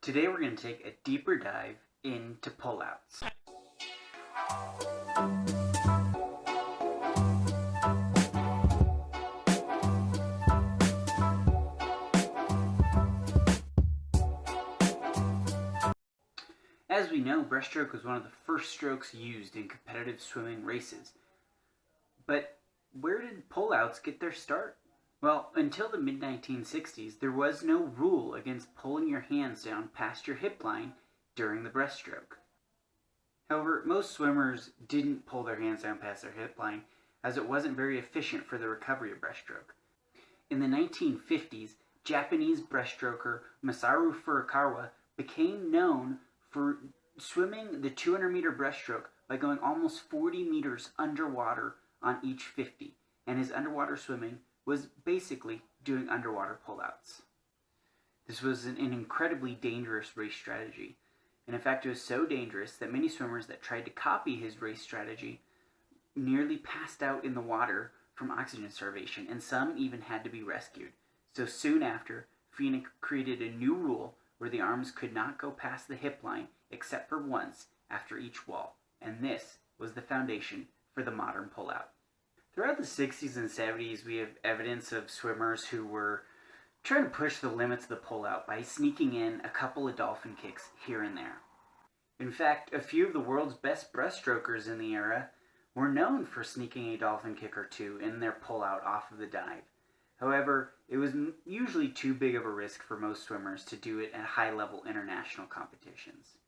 Today we're going to take a deeper dive into pullouts. As we know, breaststroke was one of the first strokes used in competitive swimming races. But where did pullouts get their start? Well, until the mid-1960s, there was no rule against pulling your hands down past your hip line during the breaststroke. However, most swimmers didn't pull their hands down past their hip line, as it wasn't very efficient for the recovery of breaststroke. In the 1950s, Japanese breaststroker Masaru Furukawa became known for swimming the 200-meter breaststroke by going almost 40 meters underwater on each 50, and his underwater swimming was basically doing underwater pullouts. This was an incredibly dangerous race strategy, and in fact it was so dangerous that many swimmers that tried to copy his race strategy nearly passed out in the water from oxygen starvation, and some even had to be rescued. So soon after, FINA created a new rule where the arms could not go past the hip line except for once after each wall, and this was the foundation for the modern pullout. Throughout the 60s and 70s, we have evidence of swimmers who were trying to push the limits of the pullout by sneaking in a couple of dolphin kicks here and there. In fact, a few of the world's best breaststrokers in the era were known for sneaking a dolphin kick or two in their pullout off of the dive. However, it was usually too big of a risk for most swimmers to do it at high-level international competitions.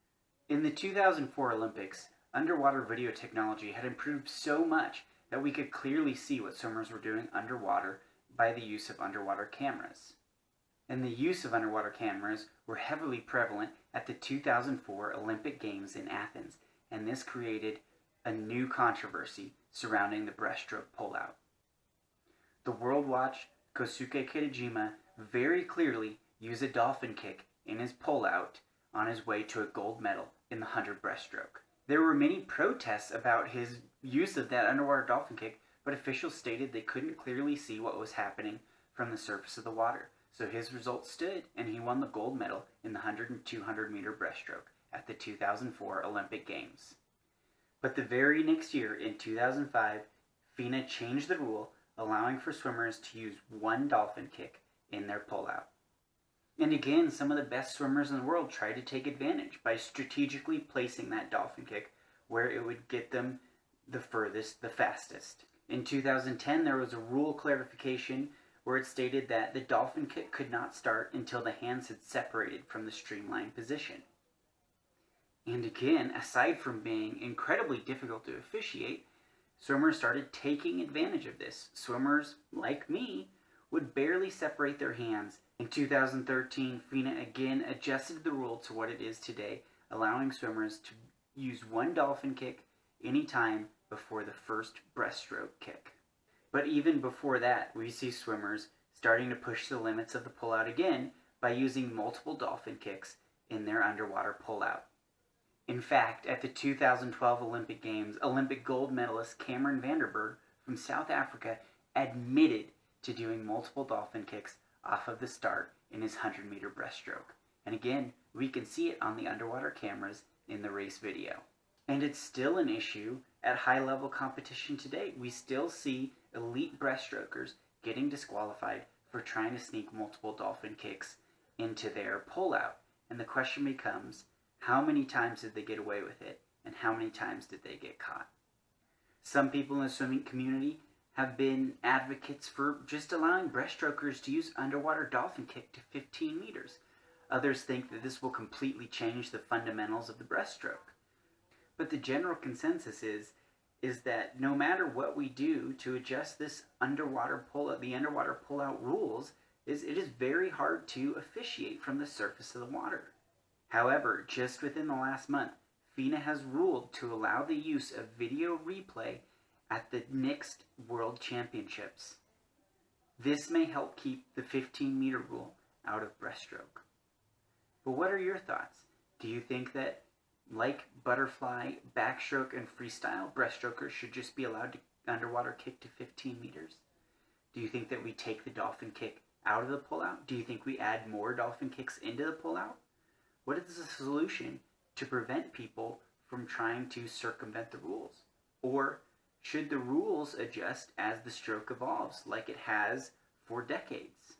In the 2004 Olympics, underwater video technology had improved so much that we could clearly see what swimmers were doing underwater by the use of underwater cameras. And the use of underwater cameras were heavily prevalent at the 2004 Olympic Games in Athens, and this created a new controversy surrounding the breaststroke pullout. The world watch Kosuke Kitejima very clearly used a dolphin kick in his pullout on his way to a gold medal in the 100 breaststroke. There were many protests about his use of that underwater dolphin kick, but officials stated they couldn't clearly see what was happening from the surface of the water. So his results stood, and he won the gold medal in the 100 and 200 meter breaststroke at the 2004 Olympic Games. But the very next year, in 2005, FINA changed the rule, allowing for swimmers to use one dolphin kick in their pullout. And again, some of the best swimmers in the world tried to take advantage by strategically placing that dolphin kick where it would get them the furthest, the fastest. In 2010, there was a rule clarification where it stated that the dolphin kick could not start until the hands had separated from the streamline position. And again, aside from being incredibly difficult to officiate, swimmers started taking advantage of this. Swimmers, like me, would barely separate their hands. In 2013, FINA again adjusted the rule to what it is today, allowing swimmers to use one dolphin kick anytime before the first breaststroke kick. But even before that, we see swimmers starting to push the limits of the pullout again by using multiple dolphin kicks in their underwater pullout. In fact, at the 2012 Olympic Games, Olympic gold medalist Cameron Vanderberg from South Africa admitted to doing multiple dolphin kicks off of the start in his 100-meter breaststroke. And again, we can see it on the underwater cameras in the race video. And it's still an issue at high-level competition today. We still see elite breaststrokers getting disqualified for trying to sneak multiple dolphin kicks into their pullout. And the question becomes, how many times did they get away with it, and how many times did they get caught? Some people in the swimming community have been advocates for just allowing breaststrokers to use underwater dolphin kick to 15 meters. Others think that this will completely change the fundamentals of the breaststroke. But the general consensus is that no matter what we do to adjust this underwater pullout rules, it is very hard to officiate from the surface of the water. However, just within the last month, FINA has ruled to allow the use of video replay at the next World Championships. This may help keep the 15-meter rule out of breaststroke. But what are your thoughts? Do you think that, like butterfly, backstroke, and freestyle, breaststrokers should just be allowed to underwater kick to 15 meters? Do you think that we take the dolphin kick out of the pullout? Do you think we add more dolphin kicks into the pullout? What is the solution to prevent people from trying to circumvent the rules? Or should the rules adjust as the stroke evolves, like it has for decades?